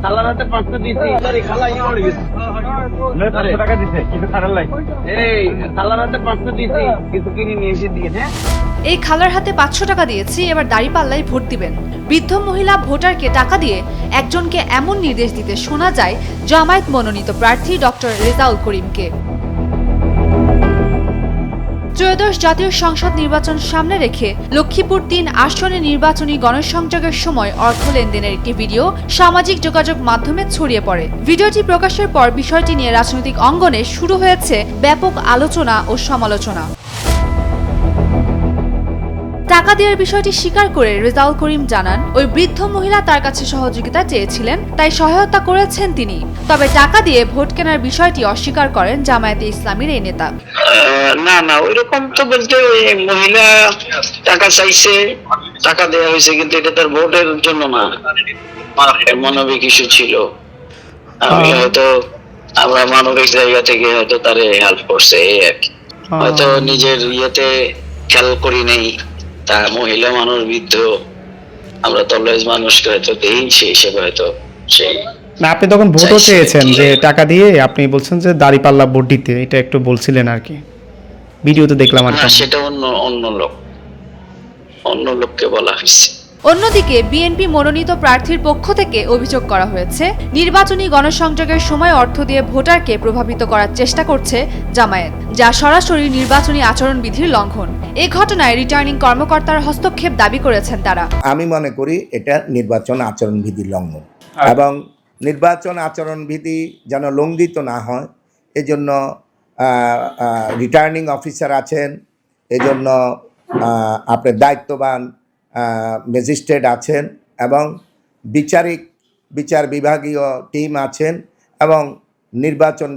খালার হাতে 500 দিয়েছি, খালা ইয়ে করে গেছে। 500 টাকা দিছে, কিছু খারাপ লাগে। এই খালার হাতে 500 দিয়েছি, কিছু কিনে নিয়ে এসে দিয়ে, হ্যাঁ? এই খালার হাতে 500 টাকা দিয়েছি, এবার দাঁড়িপাল্লায় ভোট দিবেন। বৃদ্ধ মহিলা ভোটারকে টাকা দিয়ে একজনকে এমন নির্দেশ দিতে শোনা যায় জামায়াত মনোনীত প্রার্থী ডক্টর রেজাউল করিমকে। ত্রয়োদশ জাতীয় সংসদ নির্বাচন সামনে রেখে লক্ষ্মীপুর ৩ আসনে নির্বাচনী গণসংযোগের সময় অর্থ লেনদেনের একটি ভিডিও সামাজিক যোগাযোগ মাধ্যমে ছড়িয়ে পড়ে। ভিডিওটি প্রকাশের পর বিষয়টি নিয়ে রাজনৈতিক অঙ্গনে শুরু হয়েছে ব্যাপক আলোচনা ও সমালোচনা। টাকা দেওয়ার বিষয়টি স্বীকার করে রেজাউল করিম জানান, ওই বৃদ্ধ মহিলা তার কাছে সহযোগিতা চেয়েছিলেন, তাই সহায়তা করেছেন তিনি। তবে টাকা দিয়ে ভোট কেনার বিষয়টি অস্বীকার করেন জামায়াতে ইসলামীর এই নেতা। না ওইরকম তো বলতে, ওই মহিলা টাকা চাইছে, টাকা দেওয়া হয়েছে, কিন্তু এটা তার ভোটের জন্য না, মানবিক ইস্যু ছিল। আমি হয়তো আমরা মানবিক জায়গা থেকে হয়তো তারে হেল্প করছে, এই আর কি। হয়তো নিজের ইয়েতে খেয়াল করি নেই, তা মহিলা মানুষ, বৃদ্ধ, আমরা তো অলওয়েজ মানুষকে হয়তো দেই, সেই হিসেবে হয়তো সেই না, আপনি তখন ভোটও চেয়েছেন যে টাকা দিয়ে, আপনি বলছেন যে দাঁড়িপাল্লা ভোট দিতে, এটা একটু বলছিলেন আর কি, ভিডিওতে দেখলাম আর কি। সেটা অন্য লোককে বলা হয়েছে। অন্যদিকে বিএনপি মনোনীত প্রার্থীর পক্ষ থেকে অভিযোগ করা হয়েছে, নির্বাচনী গণসংযোগের সময় অর্থ দিয়ে ভোটারকে প্রভাবিত করার চেষ্টা করছে জামায়াত, যা সরাসরি নির্বাচনী আচরণবিধির লঙ্ঘন। এ ঘটনায় রিটার্নিং কর্মকর্তার হস্তক্ষেপ দাবি করেছেন তারা। আমি মনে করি এটা নির্বাচন আচরণবিধি লঙ্ঘন, এবং নির্বাচন আচরণবিধি যেন লঙ্ঘিত না হয় এজন্য রিটার্নিং অফিসার আছেন, এজন্য আপনার দায়িত্ববান ম্যাজিস্ট্রেট আছেন, এবং বিচার বিভাগীয় টিম আছেন, এবং নির্বাচন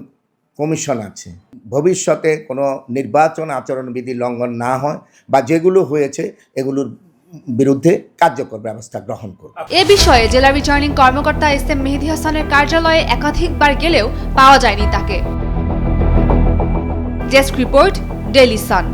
কমিশন আছে। ভবিষ্যতে কোনো নির্বাচন আচরণবিধি লঙ্ঘন না হয় বা যেগুলো হয়েছে এগুলোর বিরুদ্ধে কার্যকর ব্যবস্থা গ্রহণ করবে। এ বিষয়ে জেলা রিটার্নিং কর্মকর্তা এস.এম. মেহেদী হাসানের কার্যালয়ে একাধিকবার গেলেও পাওয়া যায়নি তাকে। Desk report, Daily Sun.